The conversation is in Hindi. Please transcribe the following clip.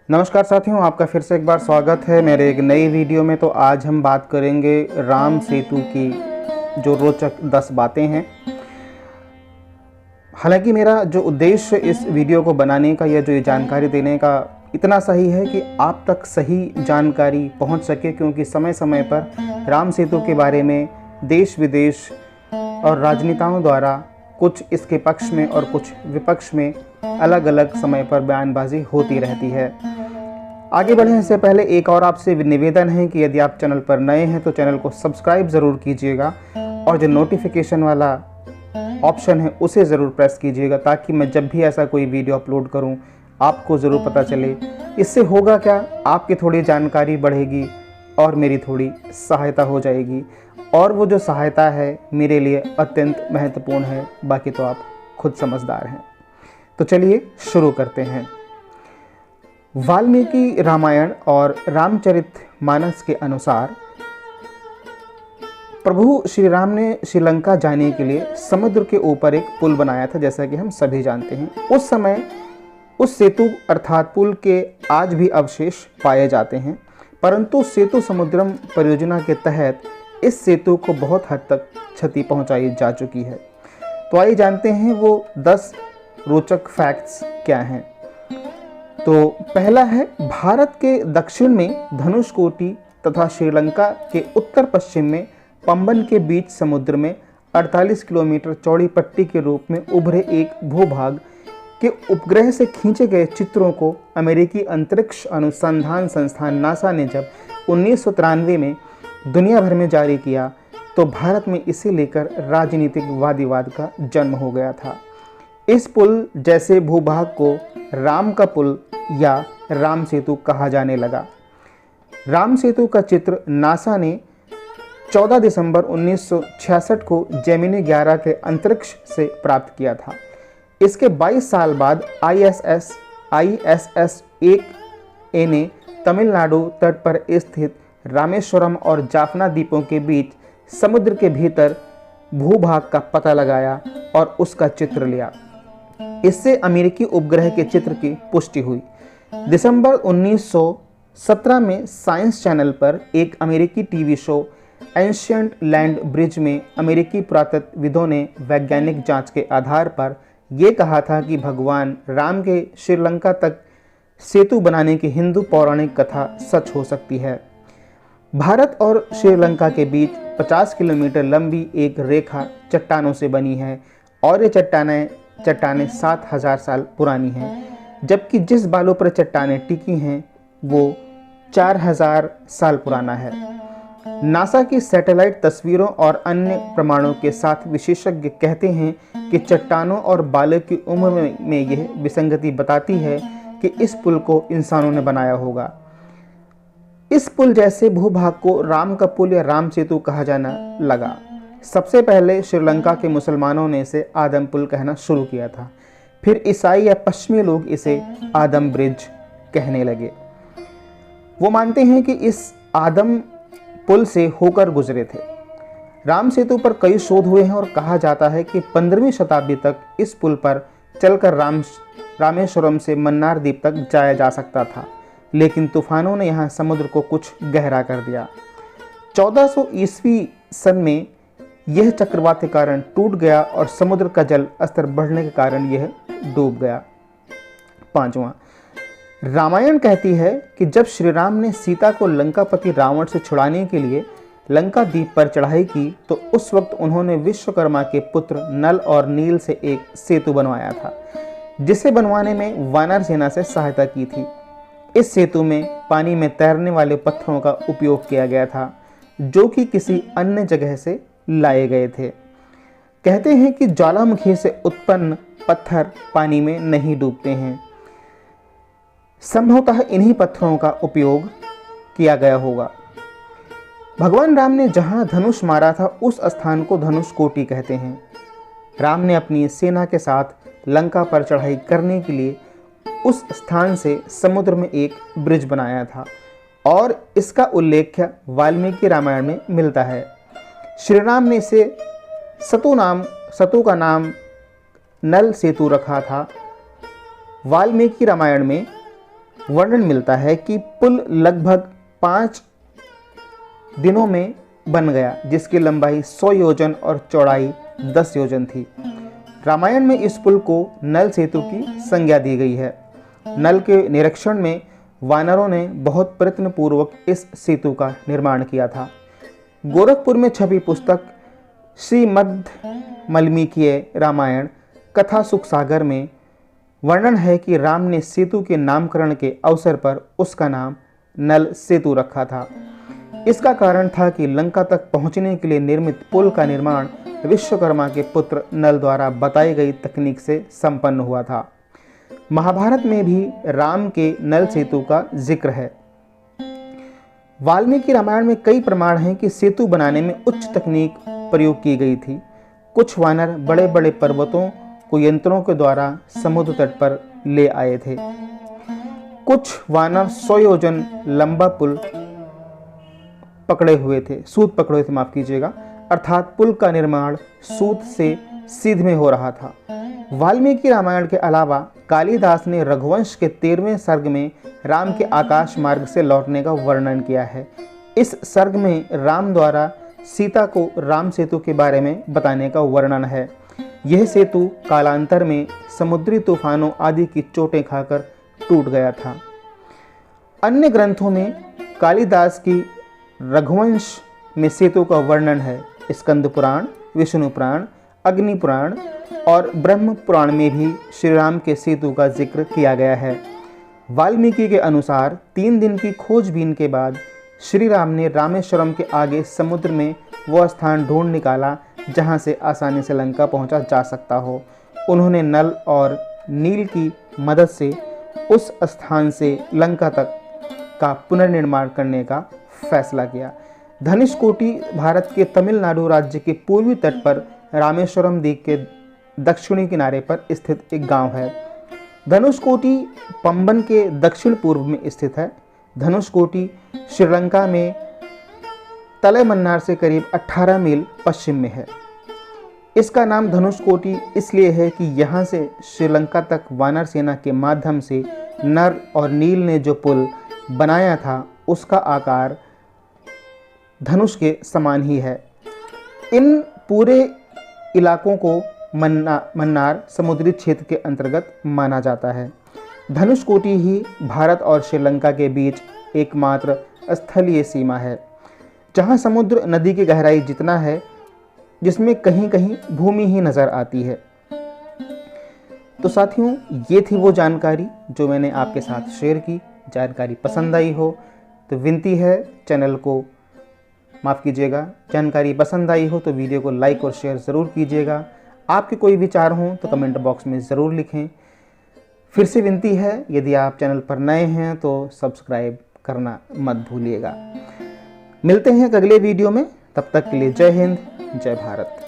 नमस्कार साथियों, आपका फिर से एक बार स्वागत है मेरे एक नई वीडियो में। तो आज हम बात करेंगे राम सेतु की जो रोचक 10 बातें हैं। हालांकि मेरा जो उद्देश्य इस वीडियो को बनाने का या जो ये जानकारी देने का इतना सही है कि आप तक सही जानकारी पहुंच सके, क्योंकि समय समय पर राम सेतु के बारे में देश विदेश और राजनेताओं द्वारा कुछ इसके पक्ष में और कुछ विपक्ष में अलग अलग समय पर बयानबाजी होती रहती है। आगे बढ़ने से पहले एक और आपसे निवेदन है कि यदि आप चैनल पर नए हैं तो चैनल को सब्सक्राइब ज़रूर कीजिएगा और जो नोटिफिकेशन वाला ऑप्शन है उसे ज़रूर प्रेस कीजिएगा, ताकि मैं जब भी ऐसा कोई वीडियो अपलोड करूं आपको ज़रूर पता चले। इससे होगा क्या, आपकी थोड़ी जानकारी बढ़ेगी और मेरी थोड़ी सहायता हो जाएगी, और वो जो सहायता है मेरे लिए अत्यंत महत्वपूर्ण है। बाकी तो आप खुद समझदार हैं। तो चलिए शुरू करते हैं। वाल्मीकि रामायण और रामचरितमानस के अनुसार प्रभु श्री राम ने श्रीलंका जाने के लिए समुद्र के ऊपर एक पुल बनाया था, जैसा कि हम सभी जानते हैं। उस समय उस सेतु अर्थात पुल के आज भी अवशेष पाए जाते हैं, परंतु सेतु समुद्रम परियोजना के तहत इस सेतु को बहुत हद तक क्षति पहुंचाई जा चुकी है। तो आइए जानते हैं वो 10 रोचक फैक्ट्स क्या हैं। तो पहला है, भारत के दक्षिण में धनुषकोटी तथा श्रीलंका के उत्तर पश्चिम में पंबन के बीच समुद्र में 48 किलोमीटर चौड़ी पट्टी के रूप में उभरे एक भूभाग के उपग्रह से खींचे गए चित्रों को अमेरिकी अंतरिक्ष अनुसंधान संस्थान नासा ने जब 1993 में दुनिया भर में जारी किया तो भारत में इसे लेकर राजनीतिक वाद-विवाद का जन्म हो गया था। इस पुल जैसे भूभाग को राम का पुल या राम सेतु कहा जाने लगा। राम सेतु का चित्र नासा ने 14 दिसंबर 1966 को जेमिनी 11 के अंतरिक्ष से प्राप्त किया था। इसके 22 साल बाद ISS 1A ने तमिलनाडु तट पर स्थित रामेश्वरम और जाफना द्वीपों के बीच समुद्र के भीतर भूभाग का पता लगाया और उसका चित्र लिया। इससे अमेरिकी उपग्रह के चित्र की पुष्टि हुई। दिसंबर 1917 में साइंस चैनल पर एक अमेरिकी TV show ancient land bridge में अमेरिकी पुरातत्वविदों ने वैज्ञानिक जांच के आधार पर यह कहा था कि भगवान राम के श्रीलंका तक सेतु बनाने की हिंदू पौराणिक कथा सच हो सकती है। भारत और श्रीलंका के बीच 50 किलोमीटर लंबी एक रेखा चट्टानों से बनी है और ये चट्टानें 7000 साल पुरानी हैं, जबकि जिस बालों पर चट्टानें टिकी हैं वो 4000 साल पुराना है। नासा की सैटेलाइट तस्वीरों और अन्य प्रमाणों के साथ विशेषज्ञ कहते हैं कि चट्टानों और बालों की उम्र में यह विसंगति बताती है कि इस पुल को इंसानों ने बनाया होगा। इस पुल जैसे भूभाग को राम का पुल या राम सेतु कहा जाना लगा। सबसे पहले श्रीलंका के मुसलमानों ने इसे आदम पुल कहना शुरू किया था, फिर ईसाई या पश्चिमी लोग इसे आदम ब्रिज कहने लगे। वो मानते हैं कि इस आदम पुल से होकर गुजरे थे। राम सेतु पर कई शोध हुए हैं और कहा जाता है कि 15वीं शताब्दी तक इस पुल पर चलकर रामेश्वरम से मन्नार द्वीप तक जाया जा सकता था, लेकिन तूफानों ने यहाँ समुद्र को कुछ गहरा कर दिया। 1400 ईस्वी सन में यह चक्रवात के कारण टूट गया और समुद्र का जल स्तर बढ़ने के कारण यह डूब गया। 5वां, रामायण कहती है कि जब श्री राम ने सीता को लंकापति रावण से छुड़ाने के लिए लंका द्वीप पर चढ़ाई की तो उस वक्त उन्होंने विश्वकर्मा के पुत्र नल और नील से एक सेतु बनवाया था, जिसे बनवाने में वानर सेना से सहायता की थी। इस सेतु में पानी में तैरने वाले पत्थरों का उपयोग किया गया था, जो कि किसी अन्य जगह से लाए गए थे। कहते हैं कि ज्वालामुखी से उत्पन्न पत्थर पानी में नहीं डूबते हैं। संभवतः इन्हीं पत्थरों का उपयोग किया गया होगा। भगवान राम ने जहां धनुष मारा था उस स्थान को धनुषकोटी कहते हैं। राम ने अपनी सेना के साथ लंका पर चढ़ाई करने के लिए उस स्थान से समुद्र में एक ब्रिज बनाया था और इसका उल्लेख वाल्मीकि रामायण में मिलता है। श्री राम ने इसे सतु का नाम नल सेतु रखा था। वाल्मीकि रामायण में वर्णन मिलता है कि पुल लगभग 5 दिनों में बन गया, जिसकी लंबाई 100 योजन और चौड़ाई 10 योजन थी। रामायण में इस पुल को नल सेतु की संज्ञा दी गई है। नल के निरीक्षण में वानरों ने बहुत प्रयत्नपूर्वक इस सेतु का निर्माण किया था। गोरखपुर में छपी पुस्तक श्रीमद् वाल्मीकीय रामायण कथा सुख सागर में वर्णन है कि राम ने सेतु के नामकरण के अवसर पर उसका नाम नल सेतु रखा था। इसका कारण था कि लंका तक पहुंचने के लिए निर्मित पुल का निर्माण विश्वकर्मा के पुत्र नल द्वारा बताई गई तकनीक से संपन्न हुआ था। महाभारत में भी राम के नल सेतु का जिक्र है। वाल्मीकि रामायण में कई प्रमाण हैं कि सेतु बनाने में उच्च तकनीक प्रयोग की गई थी। कुछ वानर बड़े बड़े पर्वतों को यंत्रों के द्वारा समुद्र तट पर ले आए थे। कुछ वानर 100 योजन लंबा पुल पकड़े हुए थे, माफ कीजिएगा, अर्थात पुल का निर्माण सूत से सीध में हो रहा था। वाल्मीकि रामायण के अलावा कालिदास ने रघुवंश के 13वें सर्ग में राम के आकाश मार्ग से लौटने का वर्णन किया है। इस सर्ग में राम द्वारा सीता को राम सेतु के बारे में बताने का वर्णन है। यह सेतु कालांतर में समुद्री तूफानों आदि की चोटें खाकर टूट गया था। अन्य ग्रंथों में कालिदास की रघुवंश में सेतु का वर्णन है। स्कंद पुराण, विष्णु पुराण, अग्नि पुराण और ब्रह्म पुराण में भी श्री राम के सेतु का जिक्र किया गया है। वाल्मीकि के अनुसार 3 दिन की खोजबीन के बाद श्री राम ने रामेश्वरम के आगे समुद्र में वह स्थान ढूंढ निकाला जहां से आसानी से लंका पहुंचा जा सकता हो। उन्होंने नल और नील की मदद से उस स्थान से लंका तक का पुनर्निर्माण करने का फैसला किया। धनुषकोटी भारत के तमिलनाडु राज्य के पूर्वी तट पर रामेश्वरम द्वीप के दक्षिणी किनारे पर स्थित एक गांव है। धनुषकोटी पंबन के दक्षिण पूर्व में स्थित है। धनुषकोटी श्रीलंका में तलैमन्नार से करीब 18 मील पश्चिम में है। इसका नाम धनुषकोटी इसलिए है कि यहाँ से श्रीलंका तक वानर सेना के माध्यम से नर और नील ने जो पुल बनाया था उसका आकार धनुष के समान ही है। इन पूरे इलाकों को मन्नार समुद्री क्षेत्र के अंतर्गत माना जाता है। धनुषकोटी ही भारत और श्रीलंका के बीच एकमात्र स्थलीय सीमा है जहां समुद्र नदी की गहराई जितना है, जिसमें कहीं कहीं भूमि ही नजर आती है। तो साथियों, ये थी वो जानकारी जो मैंने आपके साथ शेयर की। जानकारी पसंद आई हो तो विनती है चैनल को माफ़ कीजिएगा, जानकारी पसंद आई हो तो वीडियो को लाइक और शेयर ज़रूर कीजिएगा। आपके कोई विचार हों तो कमेंट बॉक्स में ज़रूर लिखें। फिर से विनती है, यदि आप चैनल पर नए हैं तो सब्सक्राइब करना मत भूलिएगा। मिलते हैं अगले वीडियो में, तब तक के लिए जय हिंद, जय भारत।